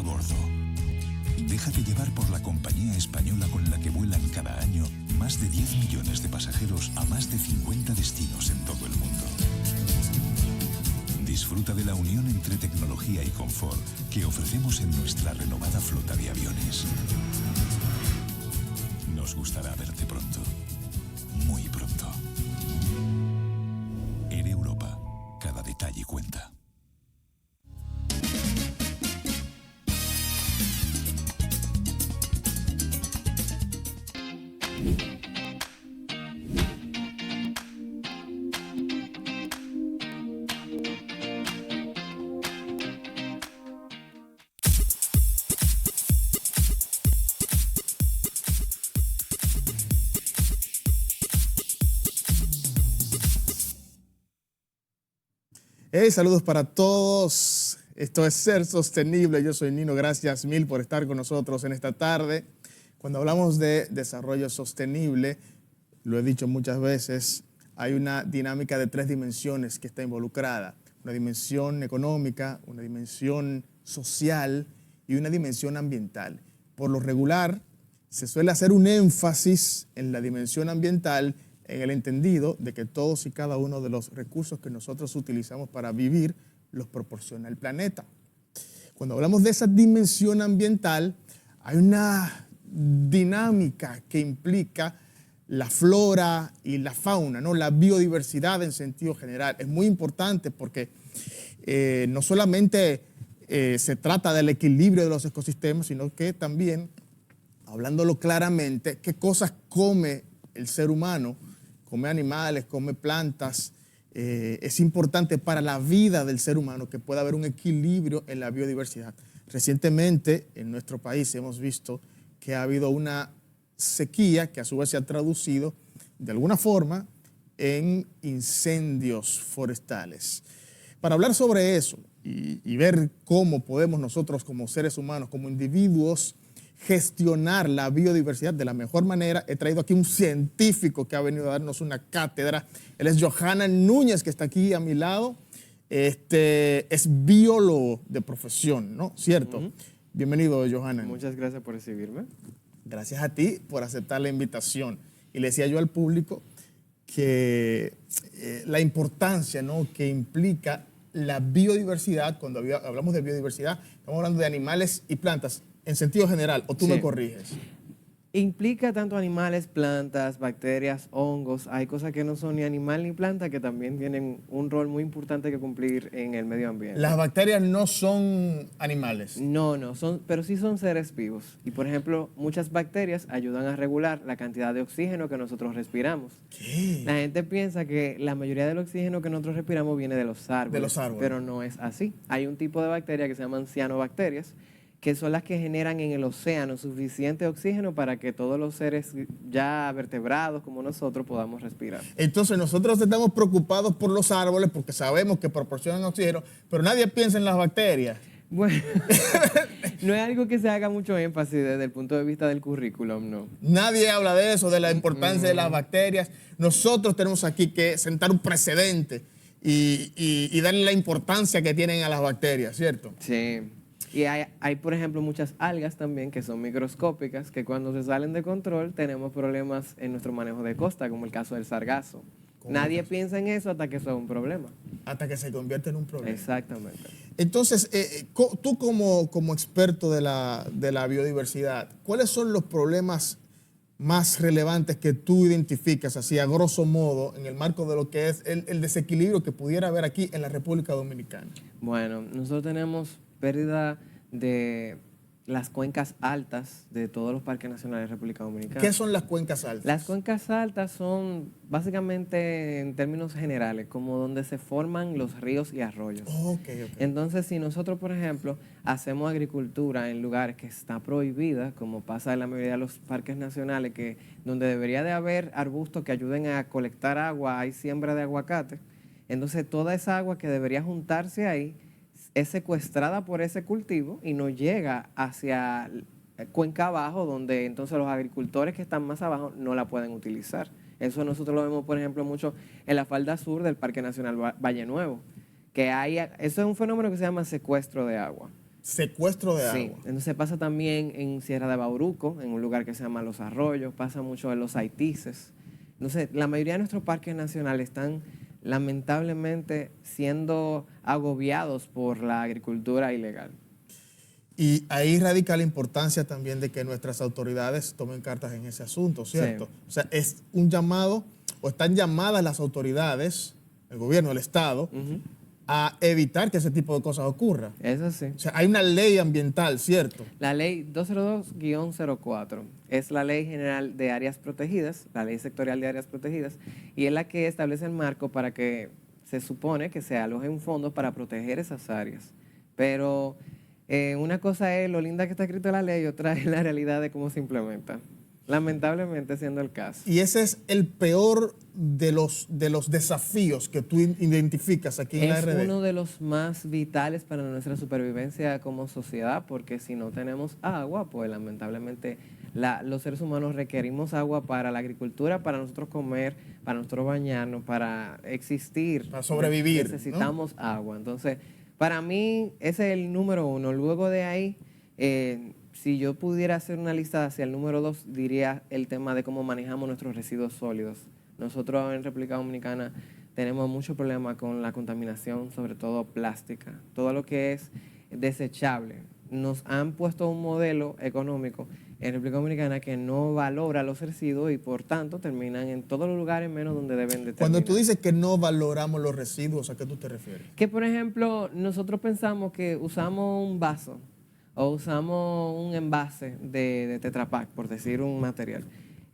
bordo. Déjate llevar por la compañía española con la que vuelan cada año más de 10 millones de pasajeros a más de 50 destinos en todo el mundo. Disfruta de la unión entre tecnología y confort que ofrecemos en nuestra renovada flota de aviones. Nos gustará verte pronto, muy pronto. Air Europa, cada detalle cuenta. Hey, saludos para todos. Esto es Ser Sostenible. Yo soy Nino. Gracias mil por estar con nosotros en esta tarde. Cuando hablamos de desarrollo sostenible, lo he dicho muchas veces, hay una dinámica de 3 dimensiones que está involucrada. Una dimensión económica, una dimensión social y una dimensión ambiental. Por lo regular, se suele hacer un énfasis en la dimensión ambiental en el entendido de que todos y cada uno de los recursos que nosotros utilizamos para vivir los proporciona el planeta. Cuando hablamos de esa dimensión ambiental, hay una dinámica que implica la flora y la fauna, ¿no? La biodiversidad en sentido general. Es muy importante porque no solamente se trata del equilibrio de los ecosistemas, sino que también, hablándolo claramente, qué cosas come el ser humano. Come animales, come plantas. Es importante para la vida del ser humano que pueda haber un equilibrio en la biodiversidad. Recientemente en nuestro país hemos visto que ha habido una sequía que a su vez se ha traducido de alguna forma en incendios forestales. Para hablar sobre eso y ver cómo podemos nosotros como seres humanos, como individuos, gestionar la biodiversidad de la mejor manera, he traído aquí un científico que ha venido a darnos una cátedra. Él es Johanan Núñez, que está aquí a mi lado. Es biólogo de profesión, ¿no? ¿Cierto? Bienvenido, Johanan. Muchas gracias por recibirme. Gracias a ti por aceptar la invitación. Y le decía yo al público que la importancia, ¿no?, que implica la biodiversidad. Cuando hablamos de biodiversidad, estamos hablando de animales y plantas en sentido general, o tú me corriges. Implica tanto animales, plantas, bacterias, hongos. Hay cosas que no son ni animal ni planta que también tienen un rol muy importante que cumplir en el medio ambiente. ¿Las bacterias no son animales? No, pero sí son seres vivos. Y por ejemplo, muchas bacterias ayudan a regular la cantidad de oxígeno que nosotros respiramos. ¿Qué? La gente piensa que la mayoría del oxígeno que nosotros respiramos viene de los árboles. De los árboles. Pero no es así. Hay un tipo de bacteria que se llaman cianobacterias, que son las que generan en el océano suficiente oxígeno para que todos los seres ya vertebrados como nosotros podamos respirar. Entonces nosotros estamos preocupados por los árboles porque sabemos que proporcionan oxígeno, pero nadie piensa en las bacterias. Bueno, no es algo que se haga mucho énfasis desde el punto de vista del currículum, no. Nadie habla de eso, de la importancia de las bacterias. Nosotros tenemos aquí que sentar un precedente y darle la importancia que tienen a las bacterias, ¿cierto? Sí. Y hay, por ejemplo, muchas algas también que son microscópicas, que cuando se salen de control tenemos problemas en nuestro manejo de costa, como el caso del sargazo. Nadie piensa en eso hasta que eso es un problema. Hasta que se convierte en un problema. Exactamente. Entonces, tú como experto de la biodiversidad, ¿cuáles son los problemas más relevantes que tú identificas, así a grosso modo, en el marco de lo que es el desequilibrio que pudiera haber aquí en la República Dominicana? Bueno, nosotros tenemos pérdida de las cuencas altas de todos los parques nacionales de República Dominicana. ¿Qué son las cuencas altas? Las cuencas altas son básicamente, en términos generales, como donde se forman los ríos y arroyos. Okay. Entonces, si nosotros, por ejemplo, hacemos agricultura en lugares que está prohibida, como pasa en la mayoría de los parques nacionales, que donde debería de haber arbustos que ayuden a colectar agua, hay siembra de aguacate, entonces toda esa agua que debería juntarse ahí es secuestrada por ese cultivo y no llega hacia cuenca abajo, donde entonces los agricultores que están más abajo no la pueden utilizar. Eso nosotros lo vemos, por ejemplo, mucho en la falda sur del Parque Nacional Valle Nuevo, que eso es un fenómeno que se llama secuestro de agua. Secuestro de Sí, agua. entonces pasa también en Sierra de Bauruco, en un lugar que se llama Los Arroyos, pasa mucho en los Haitises. Entonces, la mayoría de nuestros parques nacionales están lamentablemente siendo agobiados por la agricultura ilegal. Y ahí radica la importancia también de que nuestras autoridades tomen cartas en ese asunto, ¿cierto? Sí. O sea, es un llamado, o están llamadas las autoridades, el gobierno, el Estado, a evitar que ese tipo de cosas ocurra. Eso sí. O sea, hay una ley ambiental, ¿cierto? La ley 202-04 es la ley general de áreas protegidas, la ley sectorial de áreas protegidas, y es la que establece el marco para que se supone que se alojen fondos para proteger esas áreas. Pero una cosa es lo linda que está escrito en la ley y otra es la realidad de cómo se implementa. Lamentablemente siendo el caso. Y ese es el peor de los desafíos que tú identificas aquí en la Es RD. uno de los más vitales para nuestra supervivencia como sociedad, porque si no tenemos agua, pues lamentablemente los seres humanos requerimos agua para la agricultura, para nosotros comer, para nosotros bañarnos, para existir. Para sobrevivir, Necesitamos agua. Entonces, para mí, ese es el número uno. Luego de ahí, si yo pudiera hacer una lista hacia el número 2, diría el tema de cómo manejamos nuestros residuos sólidos. Nosotros en República Dominicana tenemos mucho problema con la contaminación, sobre todo plástica, todo lo que es desechable. Nos han puesto un modelo económico en República Dominicana que no valora los residuos y por tanto terminan en todos los lugares menos donde deben de terminar. Cuando tú dices que no valoramos los residuos, ¿a qué tú te refieres? Que por ejemplo, nosotros pensamos que usamos un vaso o usamos un envase de Tetra Pak, por decir un material.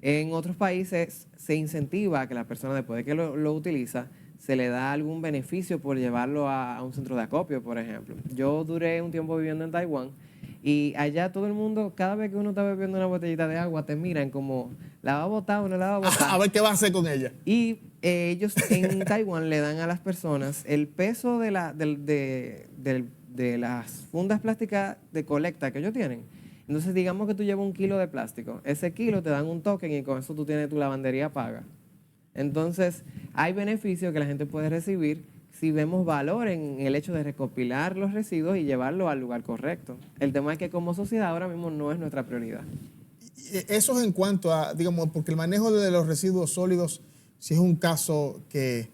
En otros países se incentiva a que la persona, después de que lo utiliza, se le da algún beneficio por llevarlo a un centro de acopio, por ejemplo. Yo duré un tiempo viviendo en Taiwán y allá todo el mundo, cada vez que uno está bebiendo una botellita de agua, te miran como, ¿la va a botar o no la va a botar? A ver qué va a hacer con ella. Y ellos en Taiwán le dan a las personas el peso de las fundas plásticas de colecta que ellos tienen. Entonces, digamos que tú llevas 1 kilo de plástico. Ese kilo te dan un token y con eso tú tienes tu lavandería paga. Entonces, hay beneficios que la gente puede recibir si vemos valor en el hecho de recopilar los residuos y llevarlos al lugar correcto. El tema es que como sociedad ahora mismo no es nuestra prioridad. Eso es en cuanto a, digamos, porque el manejo de los residuos sólidos sí es un caso que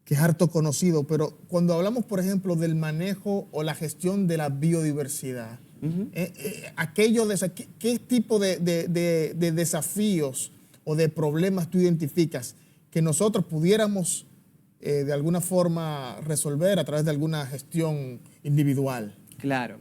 es harto conocido, pero cuando hablamos, por ejemplo, del manejo o la gestión de la biodiversidad, ¿qué tipo de desafíos o de problemas tú identificas que nosotros pudiéramos de alguna forma resolver a través de alguna gestión individual? Claro.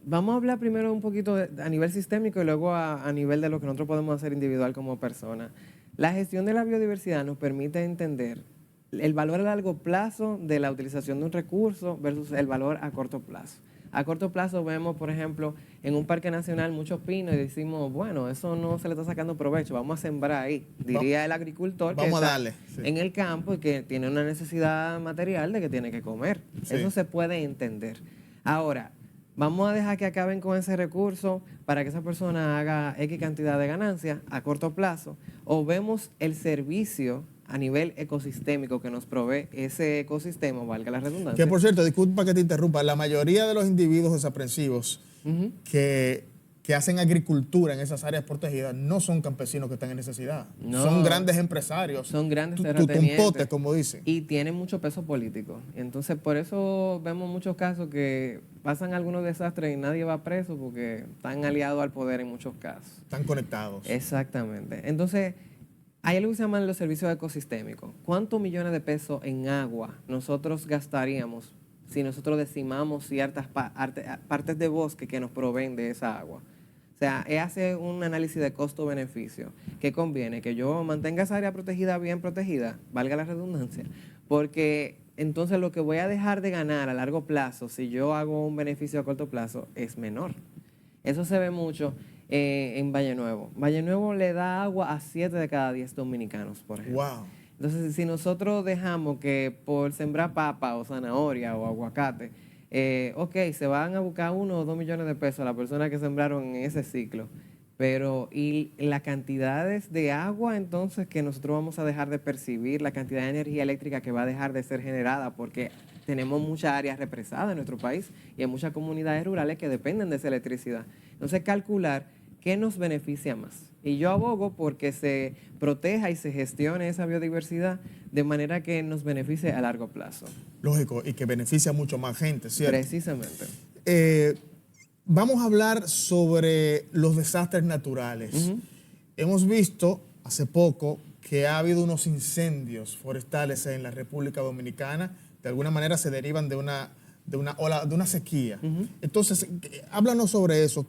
Vamos a hablar primero un poquito a nivel sistémico y luego a nivel de lo que nosotros podemos hacer individual como persona. La gestión de la biodiversidad nos permite entender el valor a largo plazo de la utilización de un recurso versus el valor a corto plazo. A corto plazo vemos, por ejemplo, en un parque nacional muchos pinos y decimos, bueno, eso no se le está sacando provecho, vamos a sembrar ahí. Diría el agricultor que está en el campo y que tiene una necesidad material de que tiene que comer. Sí. Eso se puede entender. Ahora, vamos a dejar que acaben con ese recurso para que esa persona haga X cantidad de ganancias a corto plazo, o vemos el servicio a nivel ecosistémico que nos provee ese ecosistema, valga la redundancia. Que por cierto, disculpa que te interrumpa, la mayoría de los individuos desaprensivos que hacen agricultura en esas áreas protegidas no son campesinos que están en necesidad. No, son grandes empresarios. Son grandes terratenientes. Tumpotes, como dicen. Y tienen mucho peso político. Entonces, por eso vemos muchos casos que pasan algunos desastres y nadie va preso porque están aliados al poder en muchos casos. Están conectados. Exactamente. Entonces, hay algo que se llaman los servicios ecosistémicos. ¿Cuántos millones de pesos en agua nosotros gastaríamos si nosotros decimamos ciertas partes de bosque que nos proveen de esa agua? O sea, hace un análisis de costo-beneficio. ¿Qué conviene? Que yo mantenga esa área protegida bien protegida, valga la redundancia, porque entonces lo que voy a dejar de ganar a largo plazo, si yo hago un beneficio a corto plazo, es menor. Eso se ve mucho en Valle Nuevo. Valle Nuevo le da agua a 7 de cada 10 dominicanos, por ejemplo. Wow. Entonces, si nosotros dejamos que por sembrar papa o zanahoria o aguacate, se van a buscar 1 o 2 millones de pesos a las personas que sembraron en ese ciclo, pero y las cantidades de agua entonces que nosotros vamos a dejar de percibir, la cantidad de energía eléctrica que va a dejar de ser generada porque tenemos muchas áreas represadas en nuestro país y hay muchas comunidades rurales que dependen de esa electricidad. Entonces, calcular qué nos beneficia más. Y yo abogo porque se proteja y se gestione esa biodiversidad de manera que nos beneficie a largo plazo. Lógico, y que beneficia a mucho más gente, ¿cierto? Precisamente. Vamos a hablar sobre los desastres naturales. Hemos visto hace poco que ha habido unos incendios forestales en la República Dominicana. De alguna manera se derivan de una sequía. Entonces, háblanos sobre eso.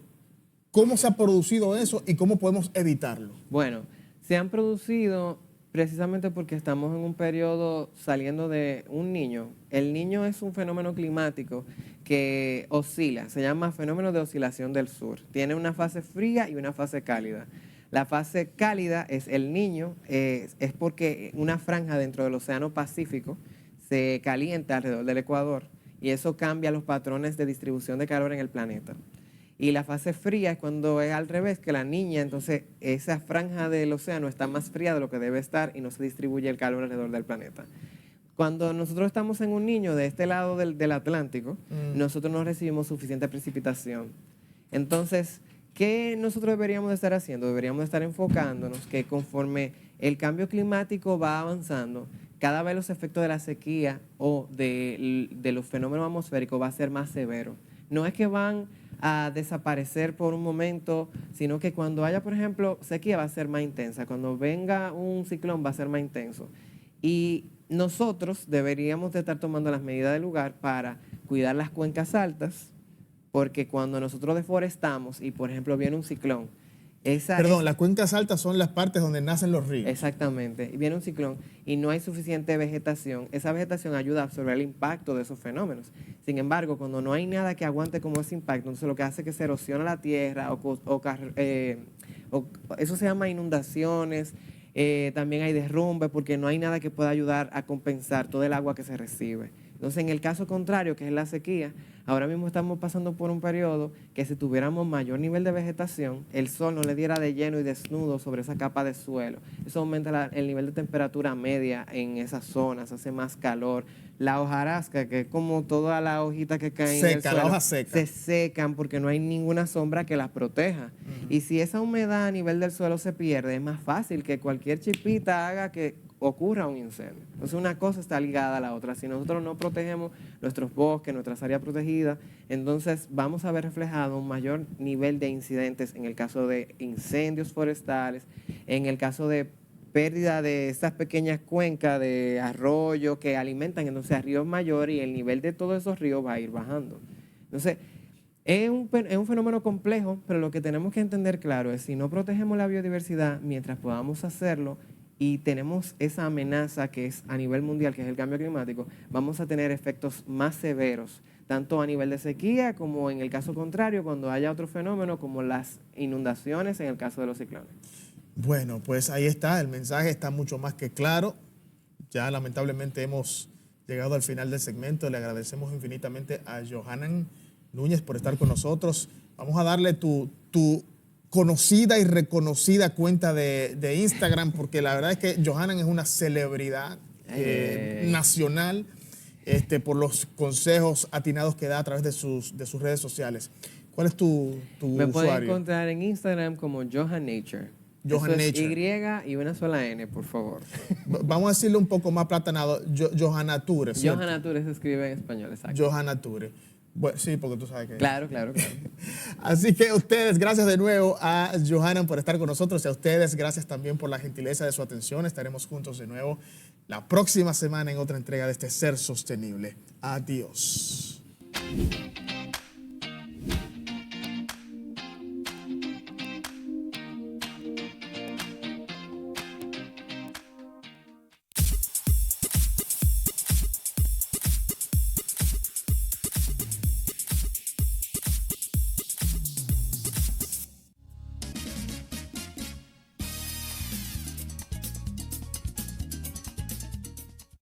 ¿Cómo se ha producido eso y cómo podemos evitarlo? Bueno, se han producido precisamente porque estamos en un periodo saliendo de un niño. El niño es un fenómeno climático que oscila, se llama fenómeno de oscilación del sur. Tiene una fase fría y una fase cálida. La fase cálida es el niño, es porque una franja dentro del Océano Pacífico se calienta alrededor del Ecuador y eso cambia los patrones de distribución de calor en el planeta. Y la fase fría es cuando es al revés, que la niña, entonces esa franja del océano está más fría de lo que debe estar y no se distribuye el calor alrededor del planeta. Cuando nosotros estamos en un niño de este lado del Atlántico, nosotros no recibimos suficiente precipitación. Entonces, ¿qué nosotros deberíamos de estar haciendo? Deberíamos de estar enfocándonos que conforme el cambio climático va avanzando, cada vez los efectos de la sequía o de los fenómenos atmosféricos va a ser más severo. No es que van a desaparecer por un momento, sino que cuando haya, por ejemplo, sequía va a ser más intensa, cuando venga un ciclón va a ser más intenso. Y nosotros deberíamos de estar tomando las medidas del lugar para cuidar las cuencas altas, porque cuando nosotros deforestamos y, por ejemplo, viene un ciclón, las cuencas altas son las partes donde nacen los ríos. Exactamente. Y viene un ciclón y no hay suficiente vegetación. Esa vegetación ayuda a absorber el impacto de esos fenómenos. Sin embargo, cuando no hay nada que aguante como ese impacto, entonces lo que hace es que se erosiona la tierra eso se llama inundaciones. También hay derrumbe porque no hay nada que pueda ayudar a compensar todo el agua que se recibe. Entonces, en el caso contrario, que es la sequía, ahora mismo estamos pasando por un periodo que si tuviéramos mayor nivel de vegetación, el sol no le diera de lleno y desnudo sobre esa capa de suelo. Eso aumenta el nivel de temperatura media en esas zonas, hace más calor. La hojarasca, que es como toda la hojita que cae en el suelo, la hoja seca, se secan porque no hay ninguna sombra que las proteja. Y si esa humedad a nivel del suelo se pierde, es más fácil que cualquier chispita haga que ocurra un incendio. Entonces una cosa está ligada a la otra. Si nosotros no protegemos nuestros bosques, nuestras áreas protegidas, entonces vamos a ver reflejado un mayor nivel de incidentes en el caso de incendios forestales, en el caso de pérdida de estas pequeñas cuencas de arroyo que alimentan entonces a ríos mayores y el nivel de todos esos ríos va a ir bajando. Entonces, es un fenómeno complejo, pero lo que tenemos que entender claro es si no protegemos la biodiversidad mientras podamos hacerlo, y tenemos esa amenaza que es a nivel mundial, que es el cambio climático, vamos a tener efectos más severos, tanto a nivel de sequía como en el caso contrario, cuando haya otro fenómeno como las inundaciones en el caso de los ciclones. Bueno, pues ahí está, el mensaje está mucho más que claro. Ya lamentablemente hemos llegado al final del segmento. Le agradecemos infinitamente a Johanan Núñez por estar con nosotros. Vamos a darle tu conocida y reconocida cuenta de Instagram, porque la verdad es que Johanan es una celebridad nacional por los consejos atinados que da a través de sus redes sociales. ¿Cuál es tu Me usuario? pueden encontrar en Instagram como Johan Nature. Johan Eso es Nature. Y y una sola N, por favor. Vamos a decirlo un poco más platanado. Johanature, ¿cierto? Johanature se escribe en español, exacto. Johanature. Bueno, sí, porque tú sabes que... Claro. Así que ustedes, gracias de nuevo a Johanan por estar con nosotros y a ustedes, gracias también por la gentileza de su atención. Estaremos juntos de nuevo la próxima semana en otra entrega de este Ser Sostenible. Adiós.